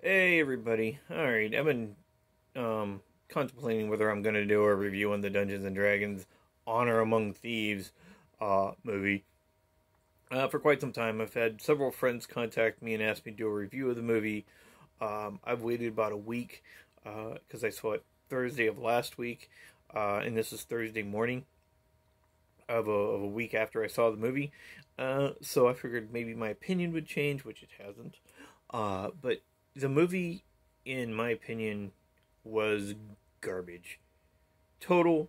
Hey everybody. Alright, I've been contemplating whether I'm going to do a review on the Dungeons & Dragons Honor Among Thieves movie. For quite some time, I've had several friends contact me and ask me to do a review of the movie. I've waited about a week because I saw it Thursday of last week, and this is Thursday morning of a week after I saw the movie. So I figured maybe my opinion would change, which it hasn't. But the movie, in my opinion, was garbage. Total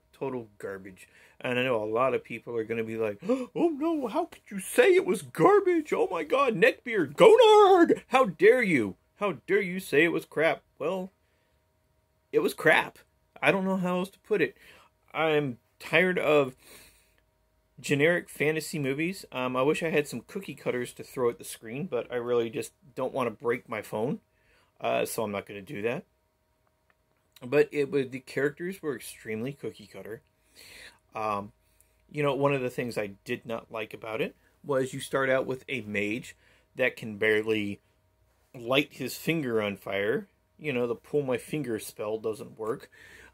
garbage. And I know a lot of people are going to be like, oh no, how could you say it was garbage? Oh my god, neckbeard, Gonarg! How dare you? How dare you say it was crap? Well, it was crap. I don't know how else to put it. I'm tired of generic fantasy movies. I wish I had some cookie cutters to throw at the screen, but I really just don't want to break my phone. So I'm not going to do that. But the characters were extremely cookie cutter. One of the things I did not like about it was you start out with a mage that can barely light his finger on fire. The pull my finger spell doesn't work.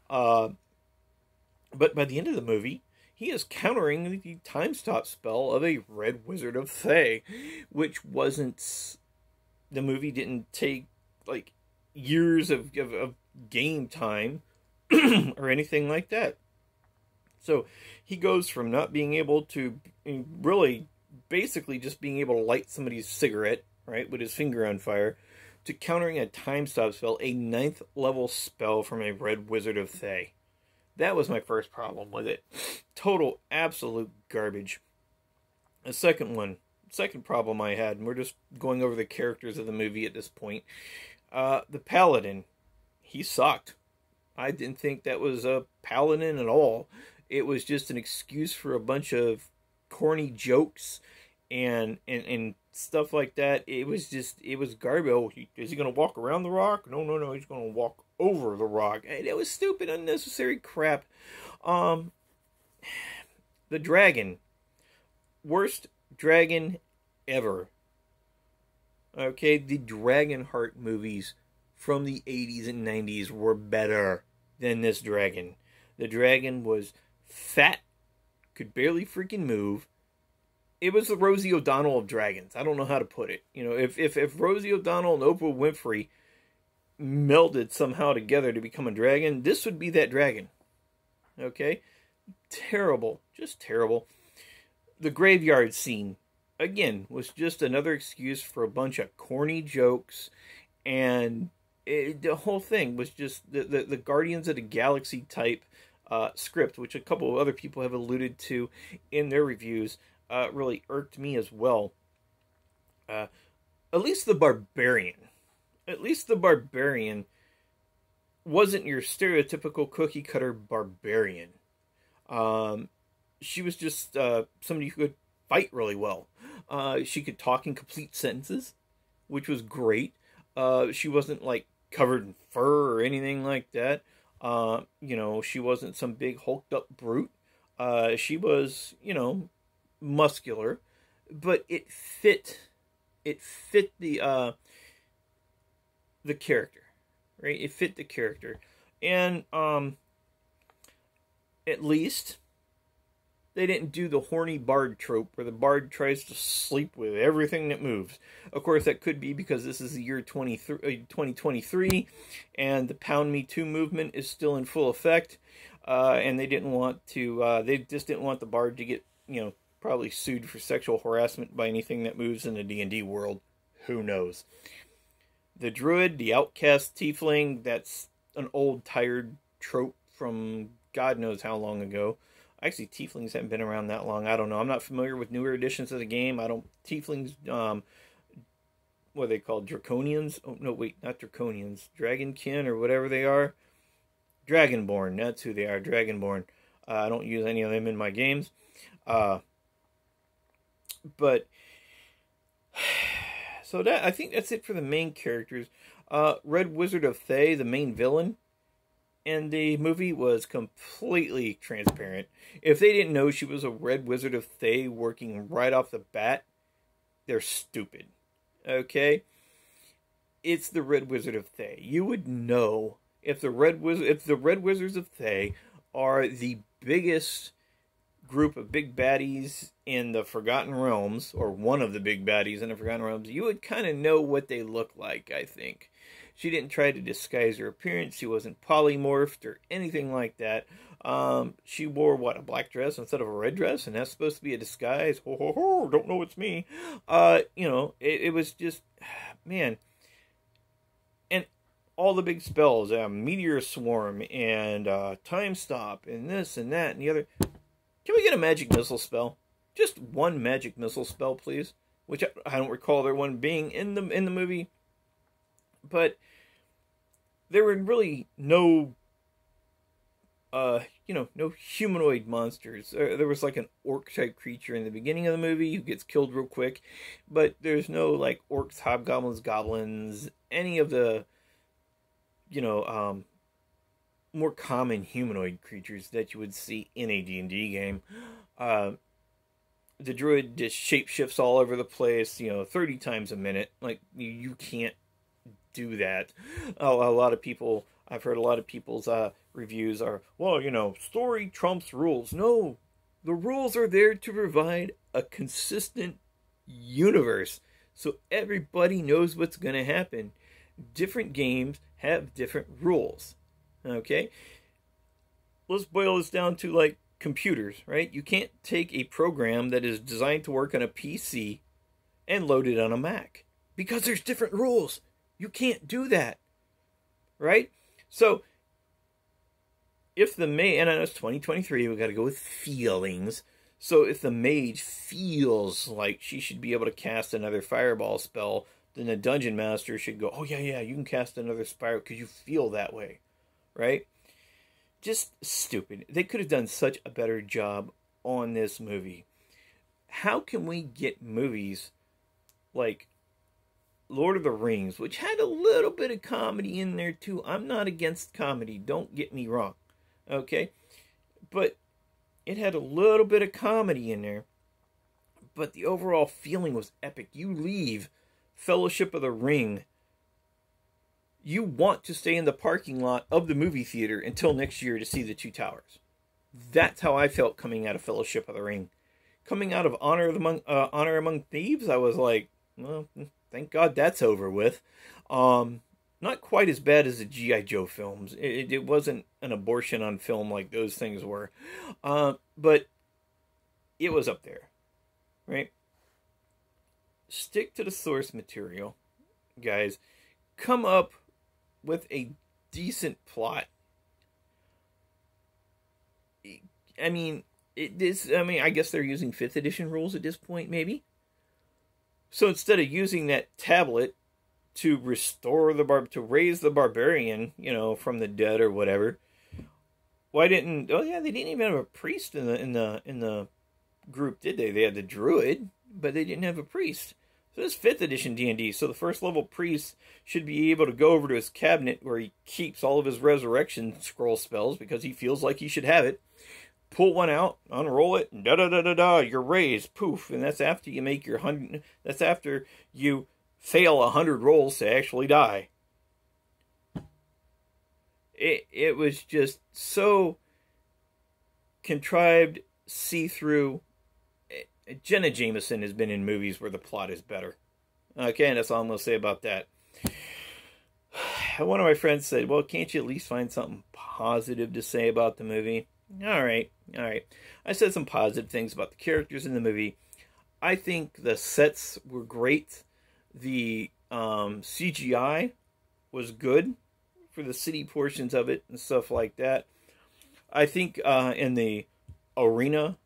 But by the end of the movie, he is countering the time stop spell of a Red Wizard of Thay, which wasn't... The movie didn't take, like, years of game time or anything like that. So he goes from not being able to really basically just being able to light somebody's cigarette, right, with his finger on fire, to countering a time stop spell, a 9th level spell from a Red Wizard of Thay. That was my first problem with it. Total, absolute garbage. The second problem I had, and we're just going over the characters of the movie at this point. The Paladin, he sucked. I didn't think that was a Paladin at all. It was just an excuse for a bunch of corny jokes and stuff like that. It was garbage. Oh, is he going to walk around the rock? No, he's going to walk over the rock. And it was stupid, unnecessary crap. The dragon. Worst dragon ever. Okay, the Dragonheart movies from the 80s and 90s were better than this dragon. The dragon was fat, could barely freaking move. It was the Rosie O'Donnell of dragons. I don't know how to put it. If Rosie O'Donnell and Oprah Winfrey melded somehow together to become a dragon, this would be that dragon. Okay? Terrible. Just terrible. The graveyard scene, again, was just another excuse for a bunch of corny jokes, and the whole thing was just the Guardians of the Galaxy type script, which a couple of other people have alluded to in their reviews, really irked me as well. At least the Barbarian wasn't your stereotypical cookie cutter barbarian. She was just somebody who could fight really well. She could talk in complete sentences, which was great. She wasn't like covered in fur or anything like that. She wasn't some big hulked up brute. She was, muscular, but it fit the character, right? It fit the character. And at least they didn't do the horny bard trope where the bard tries to sleep with everything that moves. Of course, that could be because this is the year 2023, and the Pound Me Too movement is still in full effect, and they didn't want to. They just didn't want the bard to get, probably sued for sexual harassment by anything that moves in the D&D world. Who knows? The druid, the outcast tiefling, that's an old, tired trope from God knows how long ago. Actually, tieflings haven't been around that long. I don't know. I'm not familiar with newer editions of the game. Tieflings, what are they called? Draconians? Oh, no, wait, not Draconians. Dragonkin or whatever they are. Dragonborn, that's who they are, Dragonborn. I don't use any of them in my games. But, so I think that's it for the main characters. Red Wizard of Thay, the main villain, and the movie was completely transparent. If they didn't know she was a Red Wizard of Thay working right off the bat, they're stupid. Okay? it's the Red Wizard of Thay. You would know if the Red Wizards of Thay are the biggest group of big baddies in the Forgotten Realms, or one of the big baddies in the Forgotten Realms. You would kind of know what they look like, I think. She didn't try to disguise her appearance. She wasn't polymorphed or anything like that. She wore, what, a black dress instead of a red dress, and that's supposed to be a disguise. Ho, ho, ho, don't know it's me. You know, it was just, man. And all the big spells, Meteor Swarm, and Time Stop, and this and that and the other. Can we get a magic missile spell? Just one magic missile spell, please. Which I don't recall there one being in the movie. But there were really no, no humanoid monsters. There was like an orc-type creature in the beginning of the movie who gets killed real quick. But there's no, like, orcs, hobgoblins, goblins, any of the, more common humanoid creatures that you would see in a D&D game. The druid just shapeshifts all over the place, 30 times a minute. Like, you can't do that. A lot of people, I've heard a lot of people's reviews are, well, story trumps rules. No, the rules are there to provide a consistent universe, so everybody knows what's going to happen. Different games have different rules. Okay? Let's boil this down to, like, computers, right? You can't take a program that is designed to work on a PC and load it on a Mac, because there's different rules. You can't do that, right? So, if the mage, and I know it's 2023, we got to go with feelings. So, if the mage feels like she should be able to cast another fireball spell, then the dungeon master should go, oh, yeah, you can cast another spiral because you feel that way, right? Just stupid. They could have done such a better job on this movie. How can we get movies like Lord of the Rings, which had a little bit of comedy in there too? I'm not against comedy, don't get me wrong, okay? But it had a little bit of comedy in there, but the overall feeling was epic. You leave Fellowship of the Ring, you want to stay in the parking lot of the movie theater until next year to see the Two Towers. That's how I felt coming out of Fellowship of the Ring. Coming out of Honor Among Thieves, I was like, well, thank God that's over with. Not quite as bad as the G.I. Joe films. It wasn't an abortion on film like those things were. But it was up there, right? Stick to the source material, guys. Come up with a decent plot. I mean, I guess they're using 5th edition rules at this point, maybe. So instead of using that tablet to restore to raise the barbarian, from the dead or whatever, why didn't? Oh yeah, they didn't even have a priest in the group, did they? They had the druid, but they didn't have a priest. So this 5th edition D&D, so the first level priest should be able to go over to his cabinet where he keeps all of his resurrection scroll spells because he feels like he should have it. Pull one out, unroll it, and da-da-da-da-da, you're raised, poof. And that's after you make your 100, that's after you fail 100 rolls to actually die. It was just so contrived, see-through. Jenna Jameson has been in movies where the plot is better. Okay, and that's all I'm going to say about that. One of my friends said, well, can't you at least find something positive to say about the movie? All right. I said some positive things about the characters in the movie. I think the sets were great. The CGI was good for the city portions of it and stuff like that. I think in the arena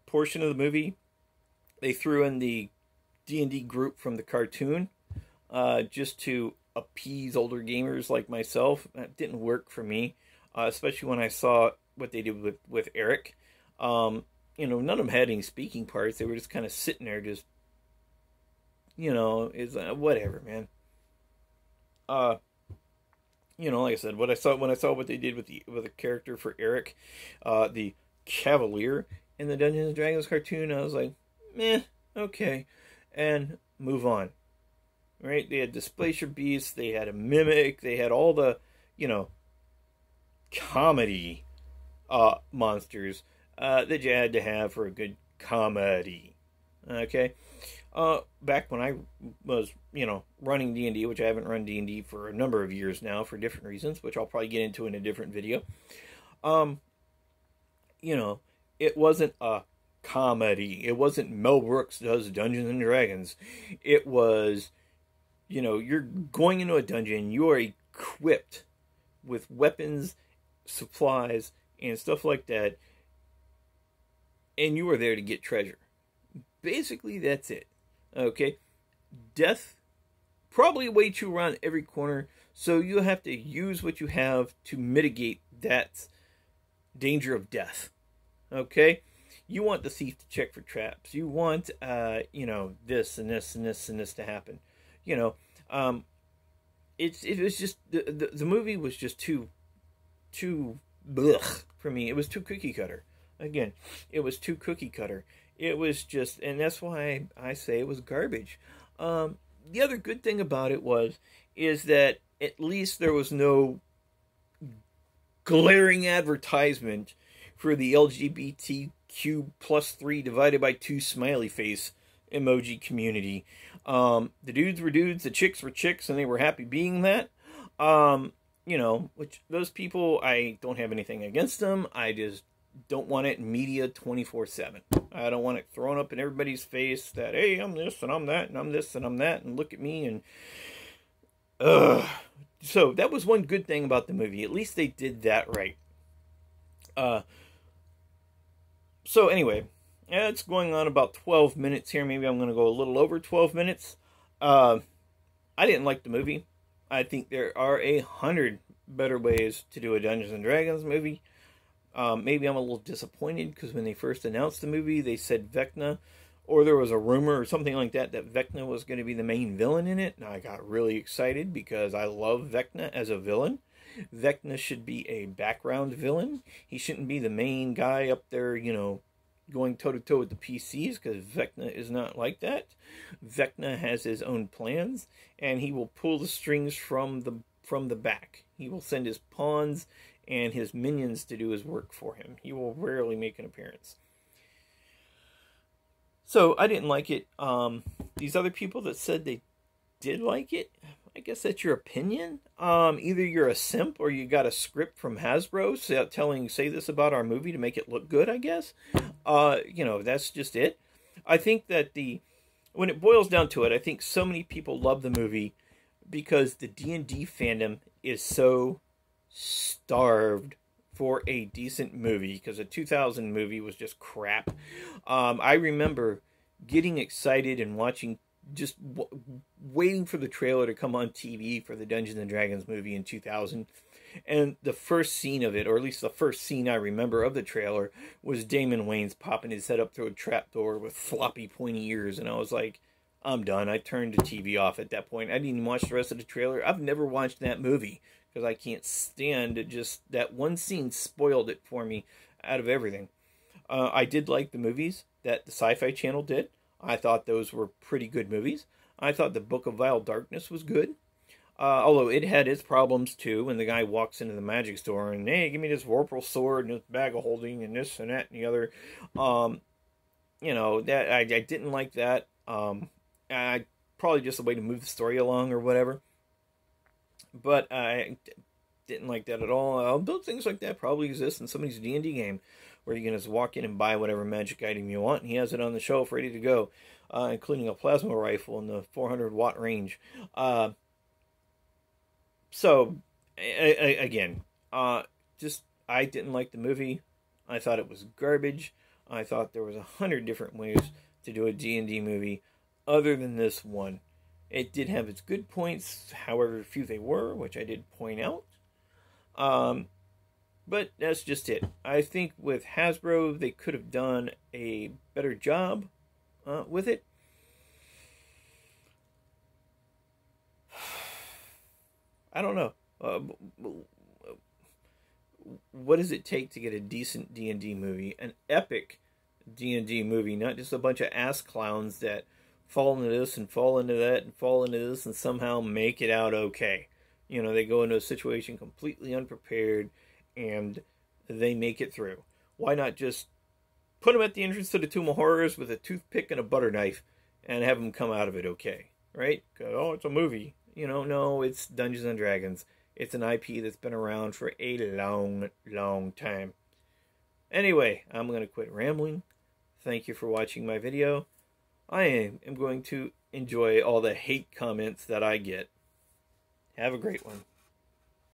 portion of the movie, they threw in the D&D group from the cartoon just to appease older gamers like myself. That didn't work for me, especially when I saw what they did with Eric. None of them had any speaking parts. They were just kind of sitting there, just, it's whatever, man. Like I said, when I saw what they did with the character for Eric, the Cavalier in the Dungeons and Dragons cartoon, I was like, meh, okay, and move on. right? They had Displacer Beasts, they had a Mimic, they had all the, you know, comedy monsters that you had to have for a good comedy. Okay? Back when I was, you know, running D&D, which I haven't run D&D for a number of years now for different reasons, which I'll probably get into in a different video. You know, it wasn't a comedy. It wasn't Mel Brooks does Dungeons and Dragons. It was, you know, you're going into a dungeon, you are equipped with weapons, supplies, and stuff like that, and you are there to get treasure. Basically, that's it. Okay? Death, probably way too around every corner, so you have to use what you have to mitigate that danger of death. Okay? You want the thief to check for traps. You want, you know, this and this and this and this to happen. You know, it was just, the movie was just too blech for me. It was too cookie cutter. Again, it was too cookie cutter. It was just, and that's why I say it was garbage. The other good thing about it is that at least there was no glaring advertisement for the LGBTQ plus 3 divided by 2 smiley face emoji community. The dudes were dudes, the chicks were chicks, and they were happy being that. You know, which those people, I don't have anything against them. I just don't want it in media 24/7. I don't want it thrown up in everybody's face that, hey, I'm this and I'm that and I'm this and I'm that and look at me and so that was one good thing about the movie. At least they did that right. So anyway, it's going on about 12 minutes here. Maybe I'm going to go a little over 12 minutes. I didn't like the movie. I think there are 100 better ways to do a Dungeons and Dragons movie. Maybe I'm a little disappointed because when they first announced the movie, they said Vecna, or there was a rumor or something like that Vecna was going to be the main villain in it. And I got really excited because I love Vecna as a villain. Vecna should be a background villain. He shouldn't be the main guy up there, you know, going toe-to-toe with the PCs, because Vecna is not like that. Vecna has his own plans, and he will pull the strings from the back. He will send his pawns and his minions to do his work for him. He will rarely make an appearance. So, I didn't like it. These other people that said they did like it, I guess that's your opinion. Either you're a simp or you got a script from Hasbro say this about our movie to make it look good, I guess. You know, that's just it. I think that when it boils down to it, I think so many people love the movie because the D&D fandom is so starved for a decent movie, because a 2000 movie was just crap. I remember getting excited and watching, just waiting for the trailer to come on TV for the Dungeons and Dragons movie in 2000. And the first scene of it, or at least the first scene I remember of the trailer, was Damon Wayans popping his head up through a trapdoor with floppy, pointy ears. And I was like, I'm done. I turned the TV off at that point. I didn't even watch the rest of the trailer. I've never watched that movie because I can't stand it. Just that one scene spoiled it for me out of everything. I did like the movies that the Sci-Fi Channel did. I thought those were pretty good movies. I thought the Book of Vile Darkness was good. Although it had its problems too, when the guy walks into the magic store and, hey, give me this Vorpal sword and this bag of holding and this and that and the other. You know, that I didn't like that. Probably just a way to move the story along or whatever. But I didn't like that at all. Those things like that probably exist in somebody's D&D game, where you can just walk in and buy whatever magic item you want, and he has it on the shelf ready to go, including a plasma rifle in the 400-watt range. So, again, I didn't like the movie. I thought it was garbage. I thought there was 100 different ways to do a D&D movie other than this one. It did have its good points, however few they were, which I did point out. But that's just it. I think with Hasbro, they could have done a better job with it. I don't know. What does it take to get a decent D&D movie? An epic D&D movie, not just a bunch of ass clowns that fall into this and fall into that and fall into this and somehow make it out okay. You know, they go into a situation completely unprepared and they make it through. Why not just put them at the entrance to the Tomb of Horrors with a toothpick and a butter knife and have them come out of it okay, right? Oh, it's a movie. You know, no, it's Dungeons and Dragons. It's an IP that's been around for a long, long time. Anyway, I'm going to quit rambling. Thank you for watching my video. I am going to enjoy all the hate comments that I get. Have a great one.